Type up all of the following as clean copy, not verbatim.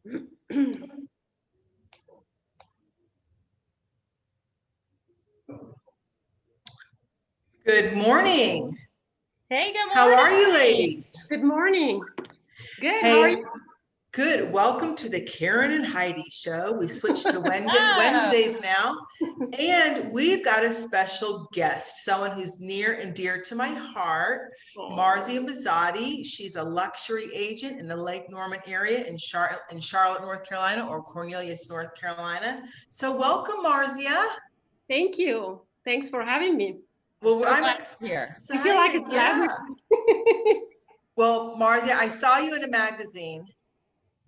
Good morning. Hey, good morning. How are you ladies? Good morning. Good. Hey, How are you? good. Welcome to the Karen and Heidi show. We've switched to Wednesdays now. And we've got a special guest, someone who's near and dear to my heart, Marzia Mazzotti. She's a luxury agent in the Lake Norman area in Charlotte, North Carolina, or Cornelius, North Carolina. So welcome, Marzia. Thank you. Thanks for having me. Well, I'm here. excited. I feel like it's Well, Marzia, I saw you in a magazine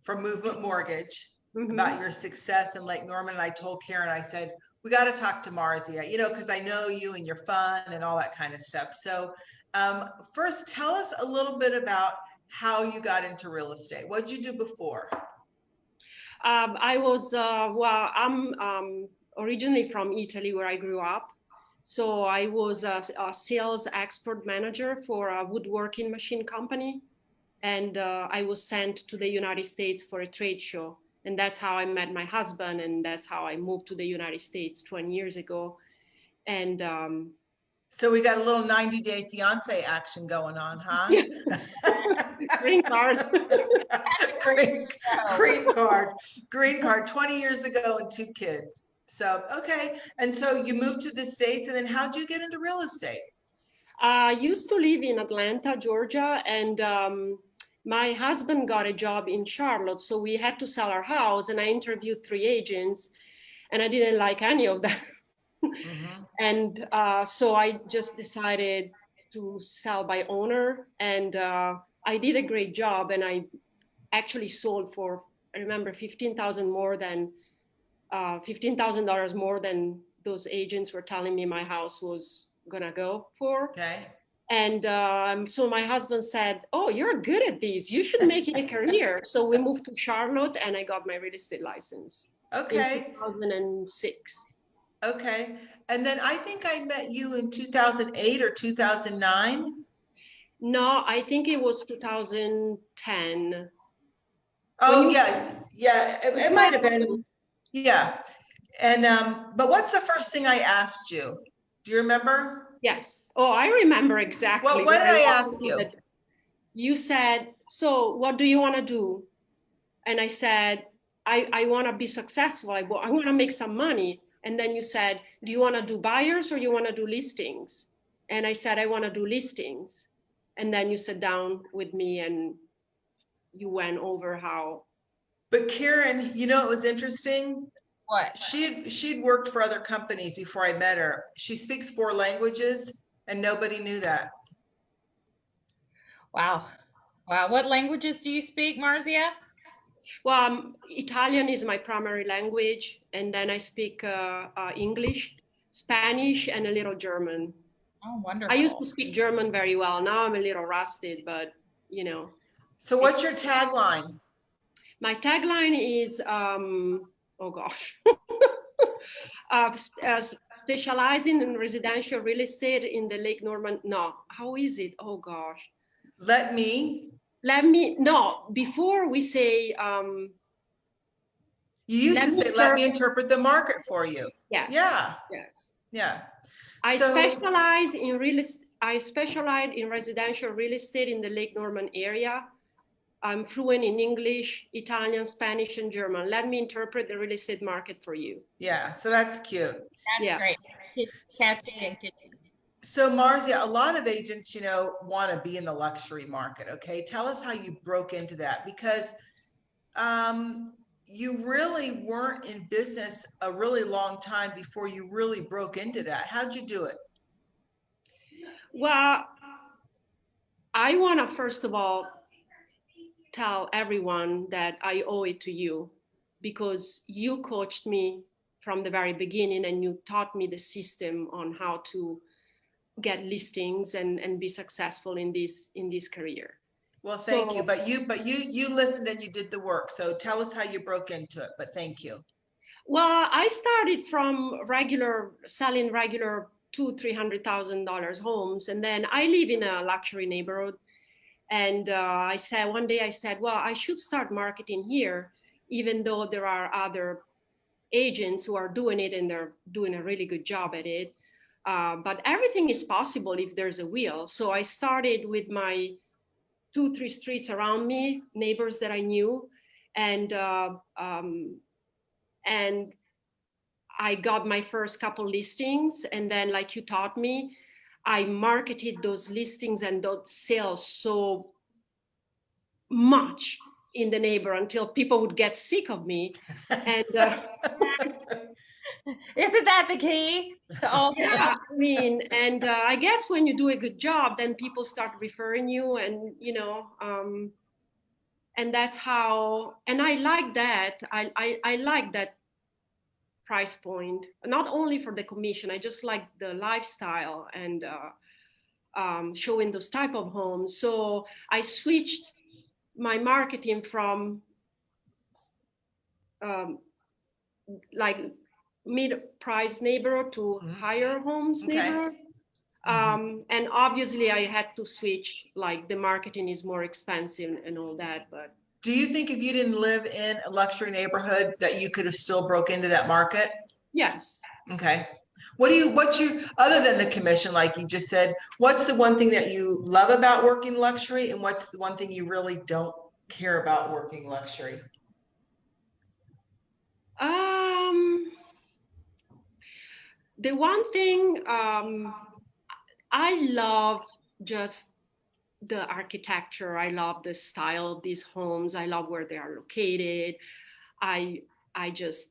from Movement Mortgage about your success in Lake Norman. And I told Karen, I said, we got to talk to Marzia, because I know you and you're fun and all that kind of stuff. So first, tell us a little bit about how you got into real estate. What did you do before? I'm originally from Italy, where I grew up. So I was a sales export manager for a woodworking machine company. And I was sent to the United States for a trade show. And that's how I met my husband. And that's how I moved to the United States 20 years ago. And so we got a little 90-day fiance action going on, huh? Green card. Green card, 20 years ago and 2 kids. So, okay. And so you moved to the States, and then how'd you get into real estate? I used to live in Atlanta, Georgia, and my husband got a job in Charlotte. So we had to sell our house, and I interviewed 3 agents, and I didn't like any of them. And so I just decided to sell by owner, and I did a great job, and I actually sold for, I remember, $15,000 more than $15,000 more than those agents were telling me my house was gonna go for. Okay. And so my husband said, "Oh, you're good at these. You should make it a career." So we moved to Charlotte, and I got my real estate license. Okay. In 2006. Okay. And then I think I met you in 2008 or 2009. No, I think it was 2010. Oh, yeah. It might have been. Yeah. And but what's the first thing I asked you? Do you remember? Yes. Oh, I remember exactly. What did I ask you? You said, "So what do you want to do?" And I said, I want to be successful. I want to make some money. And then you said, "Do you want to do buyers or you want to do listings?" And I said, "I want to do listings." And then you sat down with me and you went over how. But Karen, it was interesting. What? She'd worked for other companies before I met her. She speaks 4 languages, and nobody knew that. Wow. What languages do you speak, Marzia? Well, Italian is my primary language, and then I speak English, Spanish, and a little German. Oh, wonderful. I used to speak German very well. Now I'm a little rusted, but So what's your tagline? My tagline is, oh gosh, specializing in residential real estate in the Lake Norman. No, how is it? Oh gosh. Before we say, you used to say, let me interpret the market for you. Yes. Yeah. Yes. Yeah. I specialize in residential real estate in the Lake Norman area. I'm fluent in English, Italian, Spanish, and German. Let me interpret the real estate market for you. Yeah, so that's cute. That's great. So Marzia, a lot of agents, want to be in the luxury market. Okay, tell us how you broke into that, because you really weren't in business a really long time before you really broke into that. How'd you do it? Well, I want to first of all tell everyone that I owe it to you, because you coached me from the very beginning, and you taught me the system on how to get listings and be successful in this career. Well, thank you. But you listened and you did the work. So tell us how you broke into it, but thank you. Well, I started from selling regular $200,000-$300,000 homes. And then I live in a luxury neighborhood. And one day I said, well, I should start marketing here. even though there are other agents who are doing it and they're doing a really good job at it. But everything is possible if there's a will. So I started with my 2-3 streets around me, neighbors that I knew, and I got my first couple listings, and then, like you taught me, I marketed those listings and those sales so much in the neighbor until people would get sick of me. And Isn't that the key to all yeah, I mean, and I guess when you do a good job, then people start referring you, and and that's how. And I like that. I like that price point, not only for the commission. I just like the lifestyle and showing those type of homes. So I switched my marketing from like mid-price neighborhood to higher homes neighborhood. And obviously I had to switch, like the marketing is more expensive and all that. But do you think if you didn't live in a luxury neighborhood that you could have still broke into that market? Yes. Okay. What's you, other than the commission, like you just said, what's the one thing that you love about working luxury, and what's the one thing you really don't care about working luxury? The one thing I love just the architecture. I love the style of these homes. I love where they are located. I just,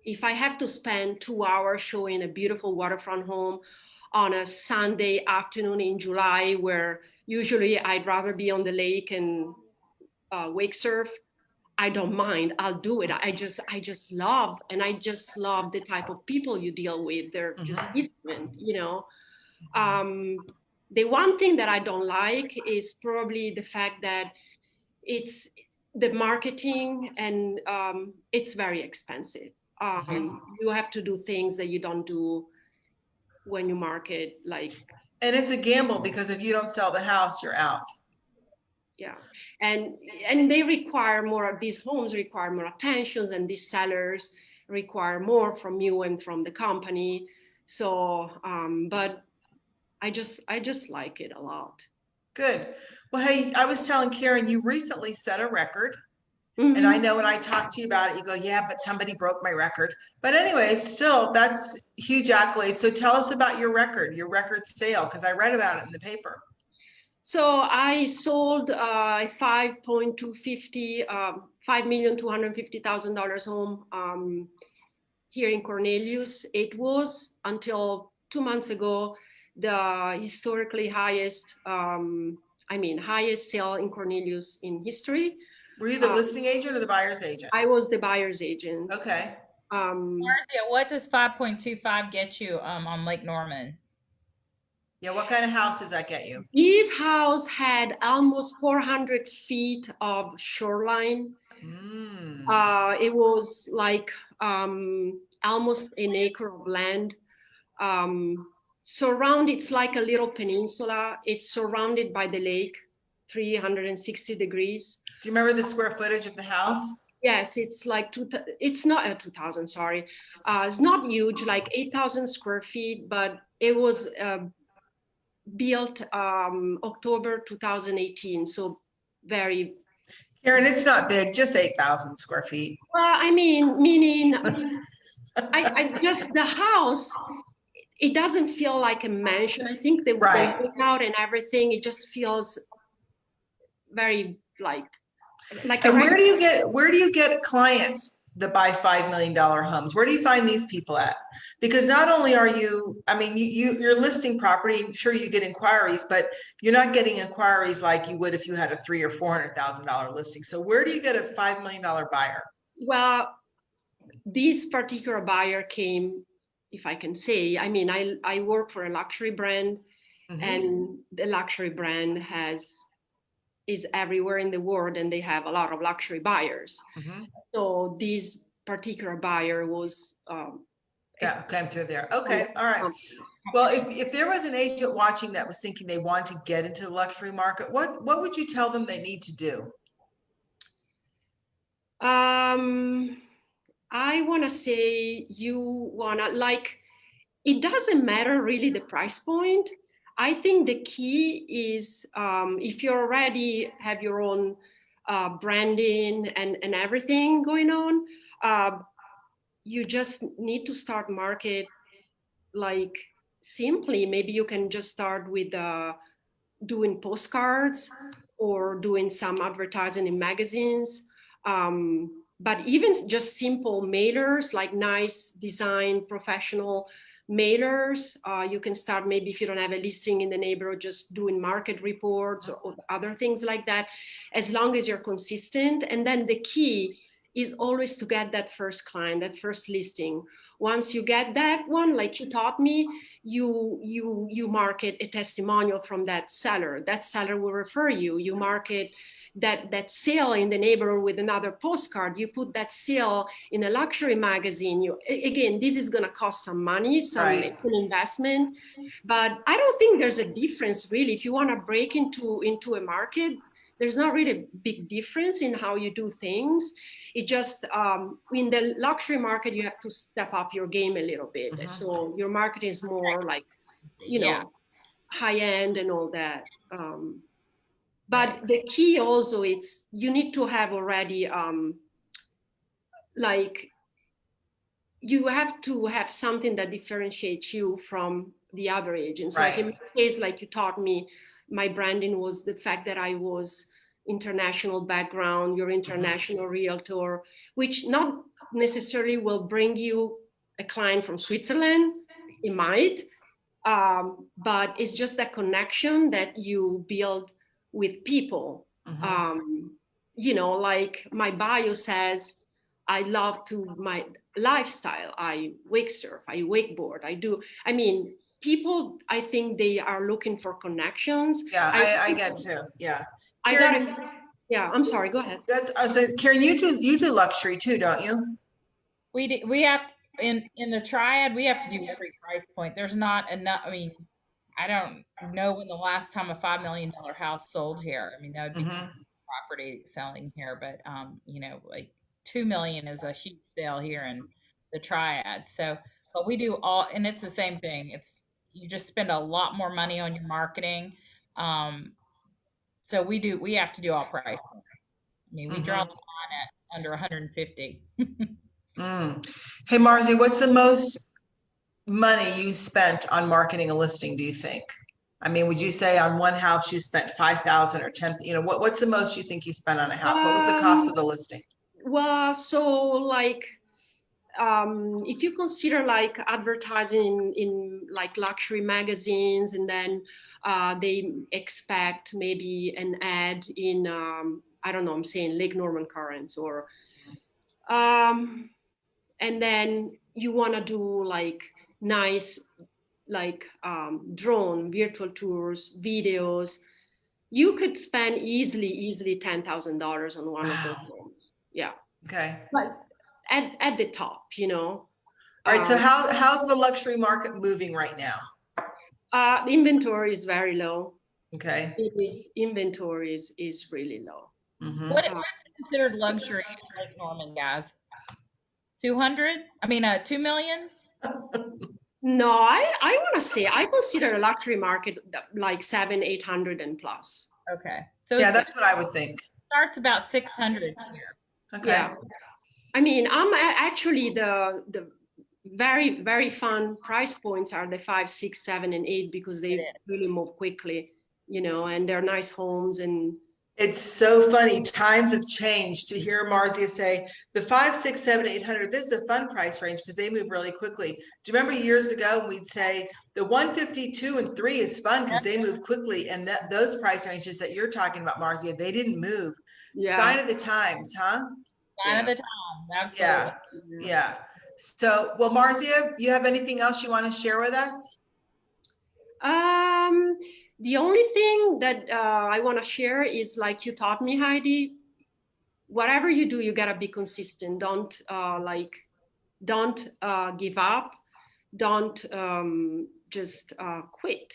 if I have to spend 2 hours showing a beautiful waterfront home on a Sunday afternoon in July, where usually I'd rather be on the lake and wake surf, I don't mind. I'll do it. I just love, and I just love the type of people you deal with. They're just different, The one thing that I don't like is probably the fact that it's the marketing, and it's very expensive. You have to do things that you don't do when you market, like. And it's a gamble, because if you don't sell the house, you're out. Yeah, and they require more. These homes require more attentions, and these sellers require more from you and from the company. So, but I just like it a lot. Good. Well, hey, I was telling Karen, you recently set a record. And I know when I talk to you about it, you go, yeah, but somebody broke my record. But anyways, still, that's huge accolade. So tell us about your record sale, because I read about it in the paper. So I sold $5,250,000 home here in Cornelius. It was, until 2 months ago, the historically highest sale in Cornelius in history. Were you the listing agent or the buyer's agent? I was the buyer's agent. Okay. Marzia, what does 5.25 get you on Lake Norman? Yeah, what kind of house does that get you? This house had almost 400 feet of shoreline. It was like almost an acre of land. Surrounded, it's like a little peninsula. It's surrounded by the lake, 360 degrees. Do you remember the square footage of the house? Yes, it's like it's not 2,000, sorry. It's not huge, like 8,000 square feet, but it was built October 2018, so very. Karen, it's not big, just 8,000 square feet. Well, I mean, meaning, I just, the house, it doesn't feel like a mansion. I think the layout and everything, it just feels very like. And where do you get clients that buy $5 million homes? Where do you find these people at? Because not only are you, I mean, you're listing property, sure you get inquiries, but you're not getting inquiries like you would if you had a $300,000 or $400,000 listing. So where do you get a $5 million buyer? Well, this particular buyer came, if I can say, I mean, I work for a luxury brand, and the luxury brand is everywhere in the world, and they have a lot of luxury buyers. So this particular buyer was came through there. Okay, all right. Well, if there was an agent watching that was thinking they want to get into the luxury market, what would you tell them they need to do? I want to say you want to like, it doesn't matter really the price point. I think the key is if you already have your own branding and everything going on, you just need to start market like simply. Maybe you can just start with doing postcards or doing some advertising in magazines. But even just simple mailers, like nice design, professional mailers, you can start maybe if you don't have a listing in the neighborhood, just doing market reports or other things like that, as long as you're consistent. And then the key is always to get that first client, that first listing. Once you get that one, like you taught me, you market a testimonial from that seller. That seller will refer you. You market that sale in the neighborhood with another postcard. You put that sale in a luxury magazine. Again, this is going to cost some money, some investment, but I don't think there's a difference really. If you want to break into a market, there's not really a big difference in how you do things. It just, in the luxury market, you have to step up your game a little bit. Mm-hmm. So your market is more like, you know, high end and all that. But the key also, it's, you need to have already, like, you have to have something that differentiates you from the other agents. Right. Like in my case, like you taught me, my branding was the fact that I was international background, you're international realtor, which not necessarily will bring you a client from Switzerland. It might, but it's just that connection that you build with people. You know, like my bio says, I love to my lifestyle. I wake surf, I wakeboard, I mean, people, I think they are looking for connections. Yeah, I get too. Yeah. Karen, I'm sorry, go ahead. Karen, you do luxury too, don't you? We do, we have to, in the triad, we have to do every price point. There's not enough. I mean, I don't know when the last time a $5 million house sold here. I mean, that would be property selling here, but you know, like 2 million is a huge sale here in the triad. So, but we do all, and it's the same thing. It's, you just spend a lot more money on your marketing. So we have to do all price points. I mean, we draw the line at under 150. Hey, Marzia, what's the most money you spent on marketing a listing, do you think? I mean, would you say on one house you spent 5,000 or 10, you know, what's the most you think you spent on a house? What was the cost of the listing? Well, so like, if you consider like advertising in like luxury magazines, and then they expect maybe an ad in, I don't know, I'm saying Lake Norman Currents, or, and then you want to do like nice, like drone virtual tours, videos, you could spend easily $10,000 on one of those homes. Yeah. Okay. But at the top, you know. All right. So how's the luxury market moving right now? The inventory is very low. Okay. Inventory is really low. What's considered luxury in Lake Norman, guys? 200? I mean, 2 million? No, I want to say, I consider a luxury market like 700-800 and plus. Okay. So yeah, that's what I would think. Starts about 600 here. Okay. Yeah. I mean, I'm actually the very, very fun price points are the 5, 6, 7, and 8, because they really move quickly, you know, and they're nice homes. And it's so funny. Times have changed. To hear Marzia say the 5, 6, 7, 800, this is a fun price range because they move really quickly. Do you remember years ago when we'd say the 152 and 3 is fun because they move quickly, and that those price ranges that you're talking about, Marzia, they didn't move. Yeah. Sign of the times, huh? Sign of the times, absolutely. Yeah. So, well, Marzia, you have anything else you want to share with us? The only thing that I want to share is, like you taught me, Heidi, whatever you do, you got to be consistent. Don't give up. Don't just quit.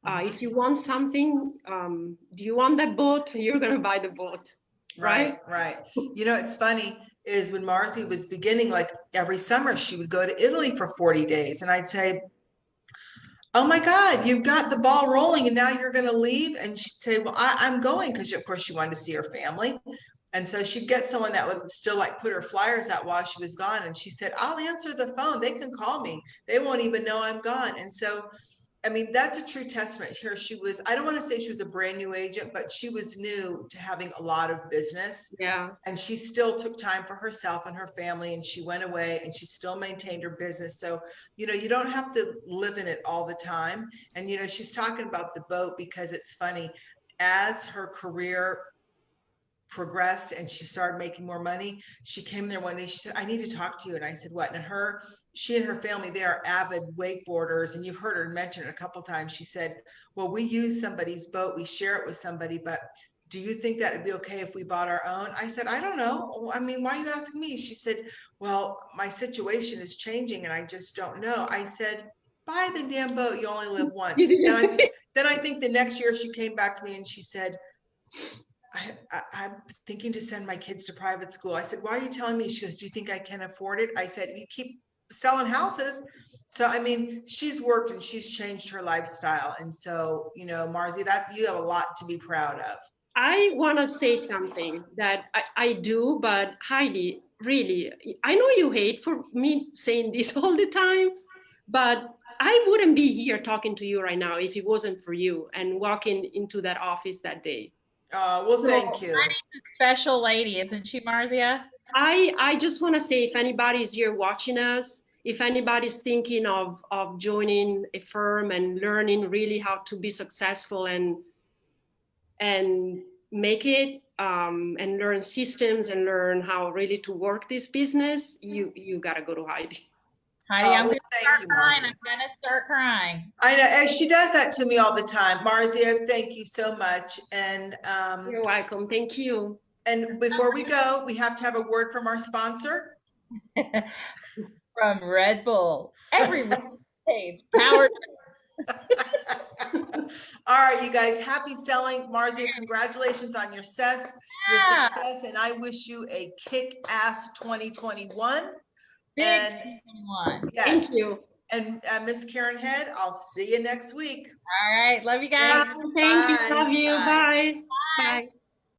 If you want something, do you want that boat? You're going to buy the boat. Right. You know, it's funny is when Marzia was beginning, like every summer she would go to Italy for 40 days. And I'd say, oh my God, you've got the ball rolling and now you're going to leave. And she'd say, well, I'm going because of course she wanted to see her family. And so she'd get someone that would still like put her flyers out while she was gone. And she said, I'll answer the phone. They can call me. They won't even know I'm gone. And so I mean, that's a true testament here. She was, I don't want to say she was a brand new agent, but she was new to having a lot of business. Yeah. And she still took time for herself and her family, and she went away and she still maintained her business. So, you know, you don't have to live in it all the time. And, you know, she's talking about the boat because it's funny, as her career progressed and she started making more money, she came there one day, she said, I need to talk to you. And I said, what? And she and her family, they are avid wakeboarders, and you've heard her mention it a couple of times. She said, well, we use somebody's boat, we share it with somebody, but do you think that would be okay if we bought our own? I said, I don't know. I mean, why are you asking me? She said, well, my situation is changing and I just don't know. I said, buy the damn boat, you only live once. Then I think the next year she came back to me and she said, I'm thinking to send my kids to private school. I said, why are you telling me? She goes, do you think I can afford it? I said, you keep selling houses. So, I mean, she's worked and she's changed her lifestyle. And so, you know, Marzia, that you have a lot to be proud of. I want to say something that I do, but Heidi, really, I know you hate for me saying this all the time, but I wouldn't be here talking to you right now if it wasn't for you and walking into that office that day. Well, thank you. Heidi's a special lady, isn't she, Marzia? I just want to say, if anybody's here watching us, if anybody's thinking of joining a firm and learning really how to be successful and make it, and learn systems and learn how really to work this business, you got to go to Heidi. Heidi, I'm going to start crying. I'm going to start crying. I know, and she does that to me all the time. Marzia, thank you so much. And you're welcome. Thank you. And before we go, we have to have a word from our sponsor. From Red Bull. Everyone pays powered. All right, you guys, happy selling. Marzia, congratulations on your success, and I wish you a kick-ass 2021. Big 2021. Yes. Thank you. And Miss Karen Head, I'll see you next week. All right, love you guys. Thank you. Love you. Bye. Bye.